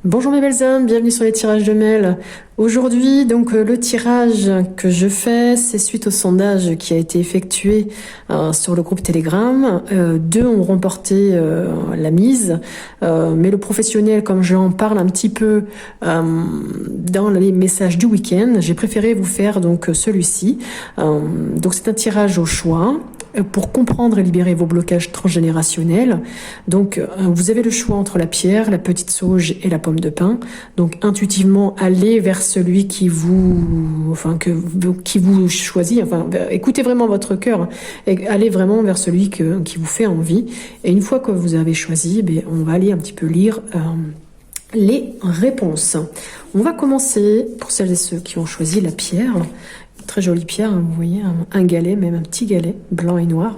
Bonjour mes belles âmes, bienvenue sur les tirages de mail. Aujourd'hui, donc le tirage que je fais, c'est suite au sondage qui a été effectué sur le groupe Telegram. Deux ont remporté la mise, mais le professionnel, comme j'en parle un petit peu dans les messages du week-end, j'ai préféré vous faire donc celui-ci. Donc c'est un tirage au choix pour comprendre et libérer vos blocages transgénérationnels. Donc, vous avez le choix entre la pierre, la petite sauge et la pomme de pin. Donc, intuitivement, allez vers celui qui vous choisit. Enfin, écoutez vraiment votre cœur et allez vraiment vers celui qui vous fait envie. Et une fois que vous avez choisi, on va aller un petit peu lire les réponses. On va commencer, pour celles et ceux qui ont choisi la pierre. Très jolie pierre, hein, vous voyez, un galet, même un petit galet, blanc et noir.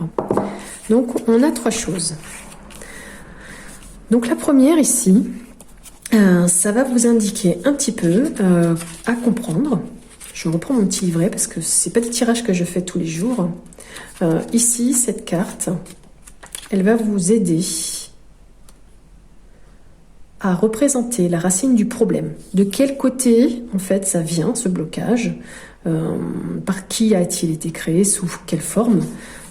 Donc, on a trois choses. Donc, la première ici, ça va vous indiquer un petit peu à comprendre. Je reprends mon petit livret parce que c'est pas des tirages que je fais tous les jours. Ici, cette carte, elle va vous aider à représenter la racine du problème. De quel côté, en fait, ça vient, ce blocage ? Par qui a-t-il été créé, sous quelle forme?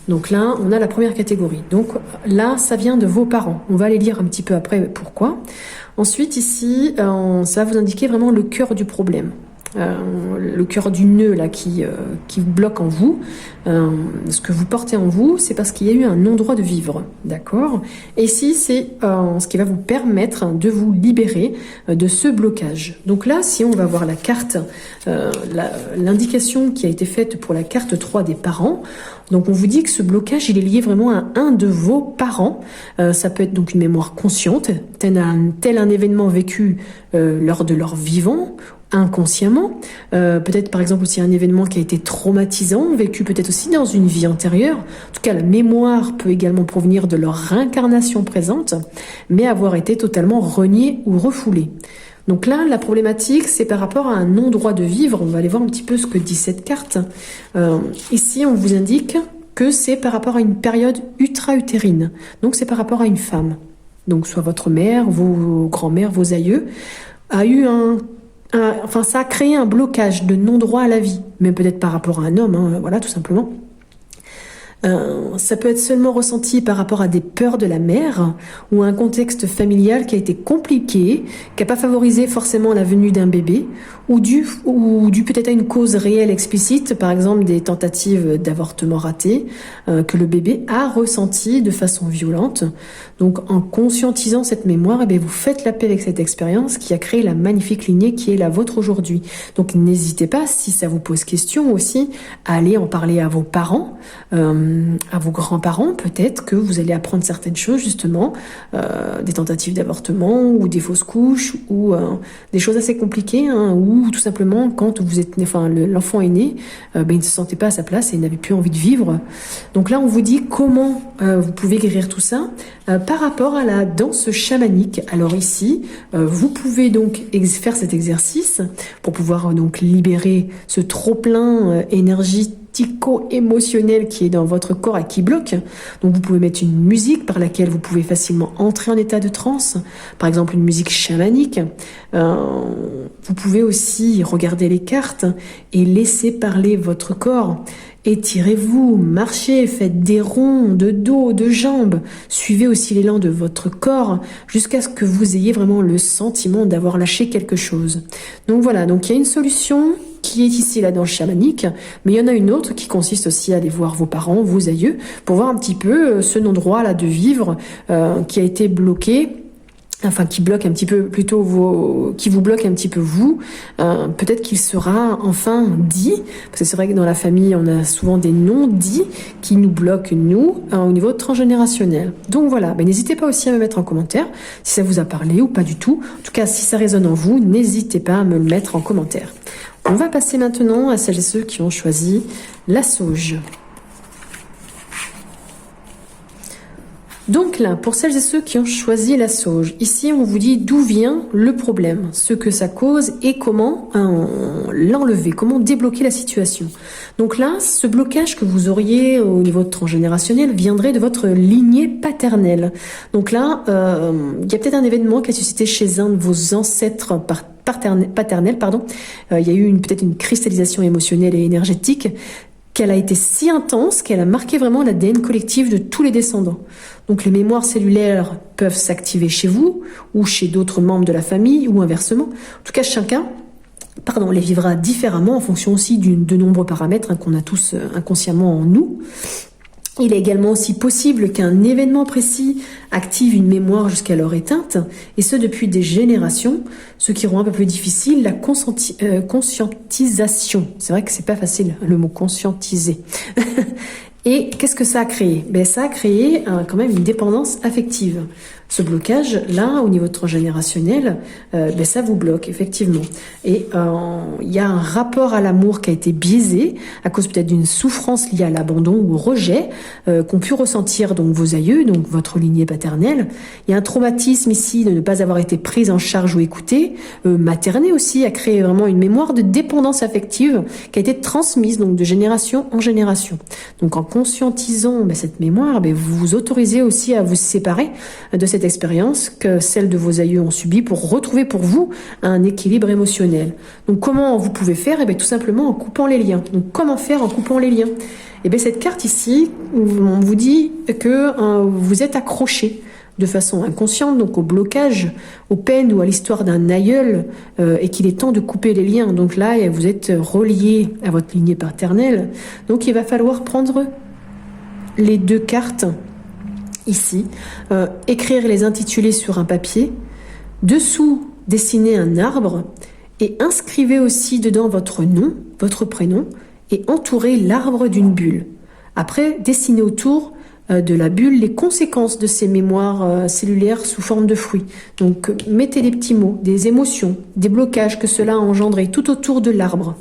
Donc là, on a la première catégorie. Donc là, ça vient de vos parents. On va aller lire un petit peu après pourquoi. Ensuite, ici, ça va vous indiquer vraiment le cœur du problème. Le cœur du nœud là qui bloque en vous, ce que vous portez en vous, c'est parce qu'il y a eu un non-droit de vivre, d'accord? Et ici, c'est ce qui va vous permettre de vous libérer de ce blocage. Donc là, si on va voir la carte, l'indication qui a été faite pour la carte 3 des parents, donc on vous dit que ce blocage, il est lié vraiment à un de vos parents. Ça peut être donc une mémoire consciente, tel un événement vécu lors de leur vivant, inconsciemment, peut-être par exemple aussi un événement qui a été traumatisant, vécu peut-être aussi dans une vie antérieure. En tout cas, la mémoire peut également provenir de leur réincarnation présente, mais avoir été totalement reniée ou refoulée. Donc là, la problématique, c'est par rapport à un non-droit de vivre. On va aller voir un petit peu ce que dit cette carte. Ici, on vous indique que c'est par rapport à une période ultra-utérine. Donc c'est par rapport à une femme. Donc soit votre mère, vos grands-mères, vos aïeux, a eu ça a créé un blocage de non-droit à la vie, mais peut-être par rapport à un homme, hein, voilà, tout simplement. Ça peut être seulement ressenti par rapport à des peurs de la mère ou un contexte familial qui a été compliqué, qui n'a pas favorisé forcément la venue d'un bébé, ou dû peut-être à une cause réelle explicite, par exemple des tentatives d'avortement ratées, que le bébé a ressenti de façon violente. Donc en conscientisant cette mémoire, vous faites la paix avec cette expérience qui a créé la magnifique lignée qui est la vôtre aujourd'hui. Donc n'hésitez pas, si ça vous pose question aussi, à aller en parler à vos parents, à vos grands-parents, peut-être que vous allez apprendre certaines choses justement, des tentatives d'avortement ou des fausses couches ou des choses assez compliquées, hein, ou tout simplement quand vous êtes, l'enfant est né, il ne se sentait pas à sa place et il n'avait plus envie de vivre. Donc là, on vous dit comment vous pouvez guérir tout ça par rapport à la danse chamanique. Alors ici, vous pouvez donc faire cet exercice pour pouvoir donc libérer ce trop-plein énergético-émotionnel qui est dans votre corps et qui bloque. Donc vous pouvez mettre une musique par laquelle vous pouvez facilement entrer en état de transe, par exemple une musique chamanique. Vous pouvez aussi regarder les cartes et laisser parler votre corps. Étirez-vous, marchez, faites des ronds de dos, de jambes. Suivez aussi l'élan de votre corps jusqu'à ce que vous ayez vraiment le sentiment d'avoir lâché quelque chose. Donc voilà, donc il y a une solution qui est ici la danse chamanique, mais il y en a une autre qui consiste aussi à aller voir vos parents, vos aïeux, pour voir un petit peu ce non-droit là de vivre qui a été bloqué. Enfin, qui bloque un petit peu, plutôt qui vous bloque un petit peu vous, peut-être qu'il sera enfin dit, parce que c'est vrai que dans la famille, on a souvent des non-dits qui nous bloquent, nous, au niveau transgénérationnel. Donc voilà, n'hésitez pas aussi à me mettre en commentaire si ça vous a parlé ou pas du tout. En tout cas, si ça résonne en vous, n'hésitez pas à me le mettre en commentaire. On va passer maintenant à celles et ceux qui ont choisi la sauge. Donc là, pour celles et ceux qui ont choisi la sauge, ici on vous dit d'où vient le problème, ce que ça cause et comment l'enlever, comment débloquer la situation. Donc là, ce blocage que vous auriez au niveau transgénérationnel viendrait de votre lignée paternelle. Donc là, il y a peut-être un événement qui a suscité chez un de vos ancêtres paternels, il y a eu peut-être une cristallisation émotionnelle et énergétique qu'elle a été si intense qu'elle a marqué vraiment l'ADN collectif de tous les descendants. Donc les mémoires cellulaires peuvent s'activer chez vous ou chez d'autres membres de la famille ou inversement. En tout cas, chacun les vivra différemment en fonction aussi de nombreux paramètres qu'on a tous inconsciemment en nous. Il est également aussi possible qu'un événement précis active une mémoire jusqu'alors éteinte, et ce depuis des générations, ce qui rend un peu plus difficile la conscientisation. C'est vrai que c'est pas facile, le mot conscientiser. Et qu'est-ce que ça a créé? Ça a créé quand même une dépendance affective. Ce blocage, là, au niveau transgénérationnel, ça vous bloque, effectivement. Et il y a un rapport à l'amour qui a été biaisé à cause peut-être d'une souffrance liée à l'abandon ou au rejet qu'ont pu ressentir donc vos aïeux, donc votre lignée paternelle. Il y a un traumatisme ici de ne pas avoir été prise en charge ou écoutée. Maternée aussi a créé vraiment une mémoire de dépendance affective qui a été transmise donc de génération en génération. Donc en conscientisant cette mémoire, vous vous autorisez aussi à vous séparer de cette expérience que celle de vos aïeux ont subi pour retrouver pour vous un équilibre émotionnel. Donc comment vous pouvez faire? Tout simplement en coupant les liens. Donc comment faire en coupant les liens? Cette carte ici, on vous dit que vous êtes accroché de façon inconsciente, donc au blocage, aux peines ou à l'histoire d'un aïeul, et qu'il est temps de couper les liens. Donc là, vous êtes relié à votre lignée paternelle. Donc il va falloir prendre les deux cartes ici, écrire les intitulés sur un papier, dessous dessiner un arbre et inscrivez aussi dedans votre nom, votre prénom et entourez l'arbre d'une bulle. Après, dessinez autour de la bulle les conséquences de ces mémoires cellulaires sous forme de fruits. Donc mettez des petits mots, des émotions, des blocages que cela a engendré tout autour de l'arbre.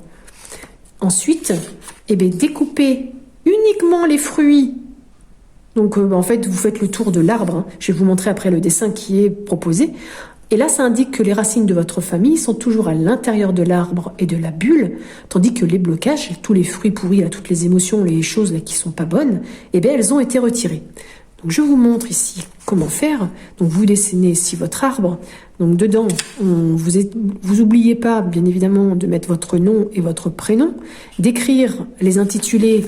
Ensuite, découpez uniquement les fruits. Donc en fait, vous faites le tour de l'arbre. Je vais vous montrer après le dessin qui est proposé. Et là, ça indique que les racines de votre famille sont toujours à l'intérieur de l'arbre et de la bulle, tandis que les blocages, tous les fruits pourris, là, toutes les émotions, les choses là, qui sont pas bonnes, elles ont été retirées. Donc je vous montre ici comment faire. Donc vous dessinez ici votre arbre. Donc dedans, vous oubliez pas, bien évidemment, de mettre votre nom et votre prénom, d'écrire les intitulés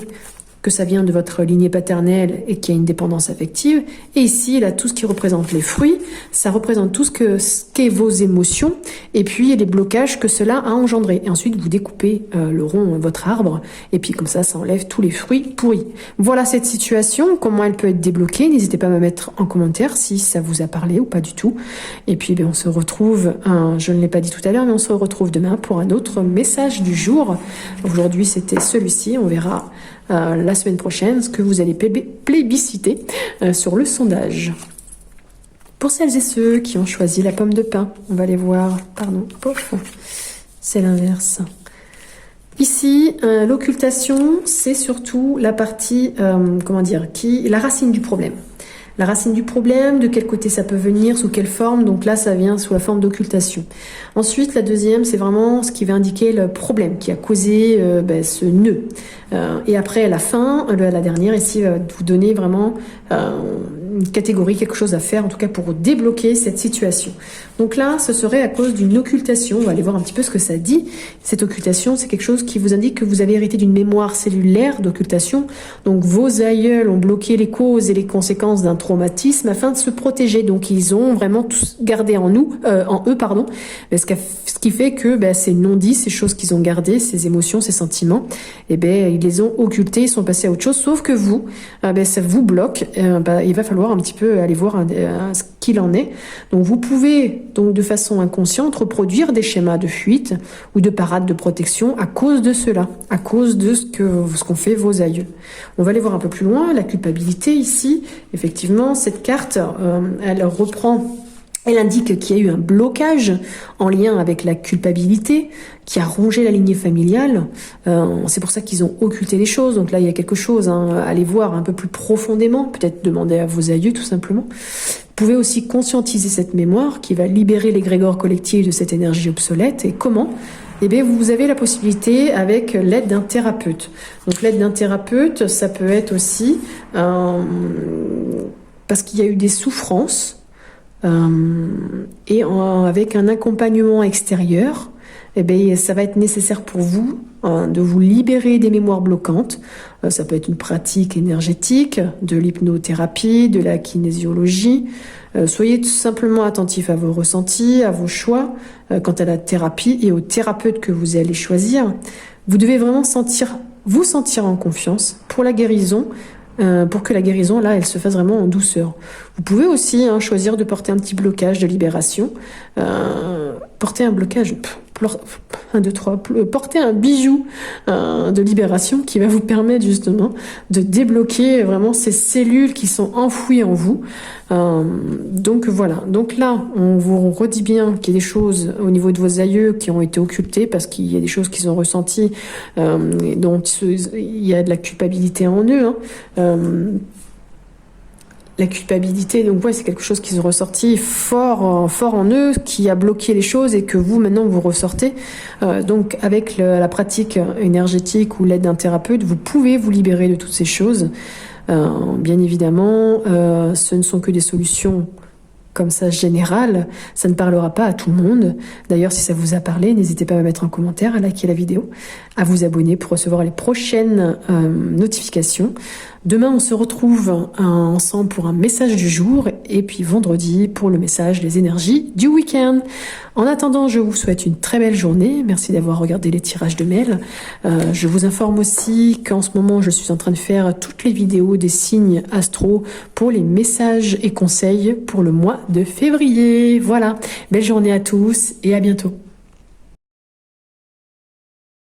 que ça vient de votre lignée paternelle et qu'il y a une dépendance affective. Et ici, là, tout ce qui représente les fruits, ça représente tout ce qu'est vos émotions et puis les blocages que cela a engendré. Et ensuite, vous découpez le rond, votre arbre, et puis comme ça enlève tous les fruits pourris. Voilà cette situation, comment elle peut être débloquée. N'hésitez pas à me mettre en commentaire si ça vous a parlé ou pas du tout. Et puis, on se retrouve, je ne l'ai pas dit tout à l'heure, mais on se retrouve demain pour un autre message du jour. Aujourd'hui, c'était celui-ci. On verra la semaine prochaine ce que vous allez plébisciter sur le sondage. Pour celles et ceux qui ont choisi la pomme de pin, on va les voir, c'est l'inverse. Ici, l'occultation, c'est surtout la partie, la racine du problème. La racine du problème, de quel côté ça peut venir, sous quelle forme. Donc là, ça vient sous la forme d'occultation. Ensuite, la deuxième, c'est vraiment ce qui va indiquer le problème qui a causé ce nœud. Et après, à la fin, la dernière ici va vous donner vraiment une catégorie, quelque chose à faire, en tout cas pour débloquer cette situation. Donc là, ce serait à cause d'une occultation. On va aller voir un petit peu ce que ça dit. Cette occultation, c'est quelque chose qui vous indique que vous avez hérité d'une mémoire cellulaire d'occultation. Donc vos aïeuls ont bloqué les causes et les conséquences d'un traumatisme afin de se protéger. Donc ils ont vraiment tous gardé en eux, ce qui fait que ces non-dits, ces choses qu'ils ont gardées, ces émotions, ces sentiments, ils les ont occultés, ils sont passés à autre chose. Sauf que vous, ça vous bloque. Il va falloir un petit peu aller voir ce qu'il en est. Donc vous pouvez donc de façon inconsciente reproduire des schémas de fuite ou de parade de protection à cause de cela, à cause de ce qu'ont fait vos aïeux. On va aller voir un peu plus loin la culpabilité ici. Effectivement, cette carte, elle reprend Elle indique qu'il y a eu un blocage en lien avec la culpabilité qui a rongé la lignée familiale. C'est pour ça qu'ils ont occulté les choses. Donc là, il y a quelque chose à aller voir un peu plus profondément. Peut-être demander à vos aïeux, tout simplement. Vous pouvez aussi conscientiser cette mémoire qui va libérer l'égrégore collectif de cette énergie obsolète. Et comment ? Eh bien, vous avez la possibilité avec l'aide d'un thérapeute. Donc l'aide d'un thérapeute, ça peut être aussi parce qu'il y a eu des souffrances. Avec un accompagnement extérieur, eh bien, ça va être nécessaire pour vous de vous libérer des mémoires bloquantes. Ça peut être une pratique énergétique, de l'hypnothérapie, de la kinésiologie. Soyez tout simplement attentif à vos ressentis, à vos choix quant à la thérapie et au thérapeute que vous allez choisir. Vous devez vraiment vous sentir en confiance pour la guérison. Pour que la guérison, là, elle se fasse vraiment en douceur. Vous pouvez aussi choisir de porter un petit blocage de libération. Porter un blocage, 1, 2, 3, porter un bijou de libération qui va vous permettre justement de débloquer vraiment ces cellules qui sont enfouies en vous. Donc voilà, donc là, on vous redit bien qu'il y a des choses au niveau de vos aïeux qui ont été occultées parce qu'il y a des choses qu'ils ont ressenties et dont il y a de la culpabilité en eux. La culpabilité, donc ouais, c'est quelque chose qui est ressorti fort en eux, qui a bloqué les choses et que vous maintenant vous ressortez. Donc avec la pratique énergétique ou l'aide d'un thérapeute, vous pouvez vous libérer de toutes ces choses. Bien évidemment, ce ne sont que des solutions comme ça générales. Ça ne parlera pas à tout le monde. D'ailleurs, si ça vous a parlé, n'hésitez pas à mettre un commentaire, à liker la vidéo, à vous abonner pour recevoir les prochaines notifications. Demain, on se retrouve ensemble pour un message du jour et puis vendredi pour le message des énergies du week-end. En attendant, je vous souhaite une très belle journée. Merci d'avoir regardé les tirages de mails. Je vous informe aussi qu'en ce moment, je suis en train de faire toutes les vidéos des signes astro pour les messages et conseils pour le mois de février. Voilà, belle journée à tous et à bientôt.